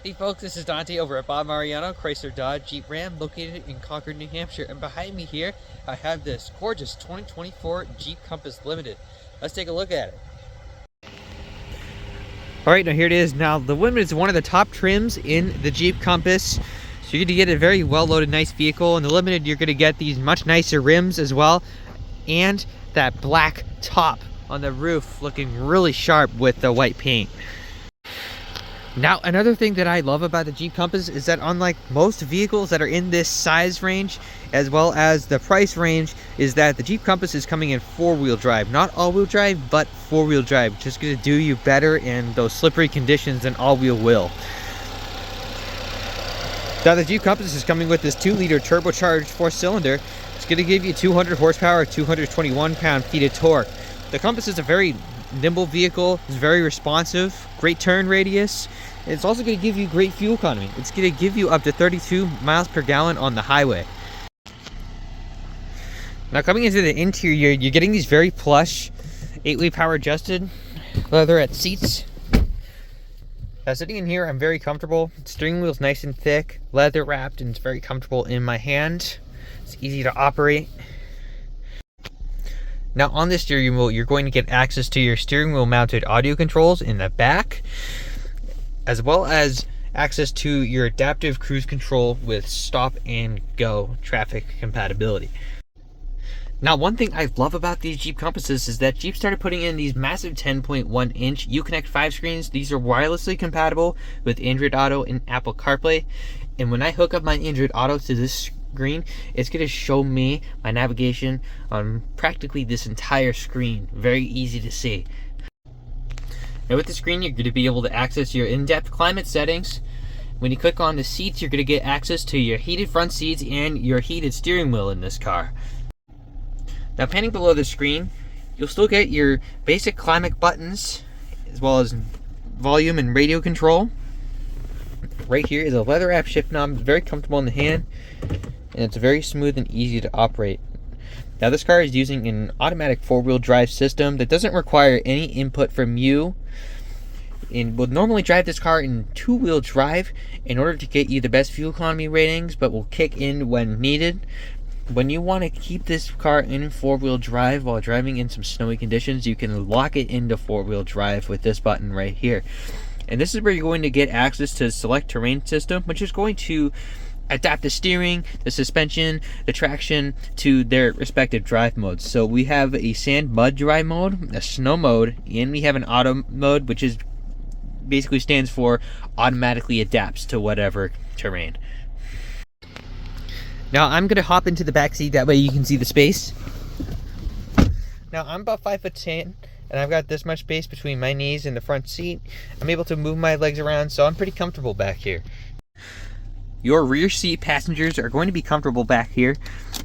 Hey folks, this is Dante over at Bob Mariano Chrysler Dodge Jeep Ram located in Concord, New Hampshire. And behind me here, I have this gorgeous 2024 Jeep Compass Limited. Let's take a look at it. Alright, now here it is. Now the Limited is one of the top trims in the Jeep Compass. So you're going to get a very well-loaded, nice vehicle. In the Limited, you're going to get these much nicer rims as well. And that black top on the roof looking really sharp with the white paint. Now, another thing that I love about the Jeep Compass is that unlike most vehicles that are in this size range, as well as the price range, is that the Jeep Compass is coming in four-wheel drive. Not all-wheel drive, but four-wheel drive, which is going to do you better in those slippery conditions than all-wheel will. Now, the Jeep Compass is coming with this 2-liter turbocharged 4-cylinder. It's going to give you 200 horsepower, 221 pound-feet of torque. The Compass is a very nimble vehicle. It's very responsive, great turn radius. It's also going to give you great fuel economy. It's going to give you up to 32 miles per gallon on the highway. Now, coming into the interior, you're getting these very plush 8-way power adjusted leatherette seats. Now, sitting in here, I'm very comfortable. The steering wheel's nice and thick, leather wrapped, and it's very comfortable in my hand. It's easy to operate. Now, on this steering wheel, you're going to get access to your steering wheel mounted audio controls in the back, as well as access to your adaptive cruise control with stop and go traffic compatibility. Now, one thing I love about these Jeep Compasses is that Jeep started putting in these massive 10.1 inch Uconnect 5 screens. These are wirelessly compatible with Android Auto and Apple CarPlay. And when I hook up my Android Auto to this screen, it's going to show me my navigation on practically this entire screen. Very easy to see. Now, with the screen, you're going to be able to access your in-depth climate settings. When you click on the seats, you're going to get access to your heated front seats and your heated steering wheel in this car. Now, panning below the screen, you'll still get your basic climate buttons, as well as volume and radio control. Right here is a leather wrap shift knob. It's very comfortable in the hand, and it's very smooth and easy to operate. Now, this car is using an automatic four-wheel drive system that doesn't require any input from you, and will normally drive this car in two-wheel drive in order to get you the best fuel economy ratings, but will kick in when needed. When you want to keep this car in four-wheel drive while driving in some snowy conditions, you can lock it into four-wheel drive with this button right here. And this is where you're going to get access to the select terrain system, which is going to adapt the steering, the suspension, the traction to their respective drive modes. So we have a sand mud drive mode, a snow mode, and we have an auto mode, which is basically stands for automatically adapts to whatever terrain. Now, I'm going to hop into the back seat, that way you can see the space. Now, I'm about 5'10", and I've got this much space between my knees and the front seat. I'm able to move my legs around, so I'm pretty comfortable back here. Your rear seat passengers are going to be comfortable back here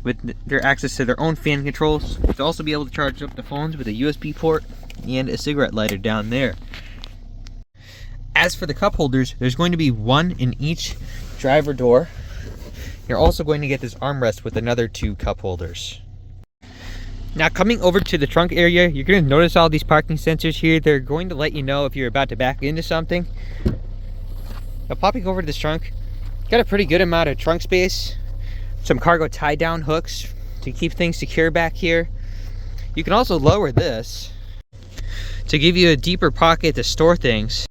with their access to their own fan controls. You'll also be able to charge up the phones with a USB port and a cigarette lighter down there. As for the cup holders, there's going to be one in each driver door. You're also going to get this armrest with another 2 cup holders. Now, coming over to the trunk area, you're going to notice all these parking sensors here. They're going to let you know if you're about to back into something. Now, popping over to this trunk, got a pretty good amount of trunk space. Some cargo tie-down hooks to keep things secure back here. You can also lower this to give you a deeper pocket to store things.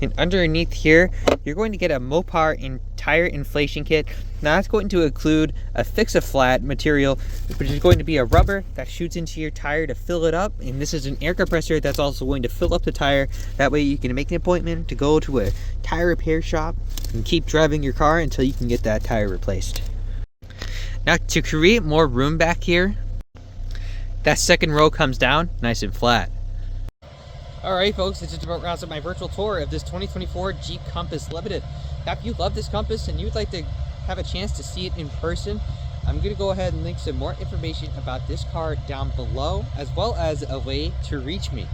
And underneath here, you're going to get a Mopar tire inflation kit. Now, that's going to include a Fix-A-Flat material, which is going to be a rubber that shoots into your tire to fill it up. And this is an air compressor that's also going to fill up the tire. That way you can make an appointment to go to a tire repair shop and keep driving your car until you can get that tire replaced. Now, to create more room back here, that second row comes down nice and flat. Alright folks, this just about rounds up my virtual tour of this 2024 Jeep Compass Limited. Now, if you love this Compass and you'd like to have a chance to see it in person, I'm going to go ahead and link some more information about this car down below, as well as a way to reach me.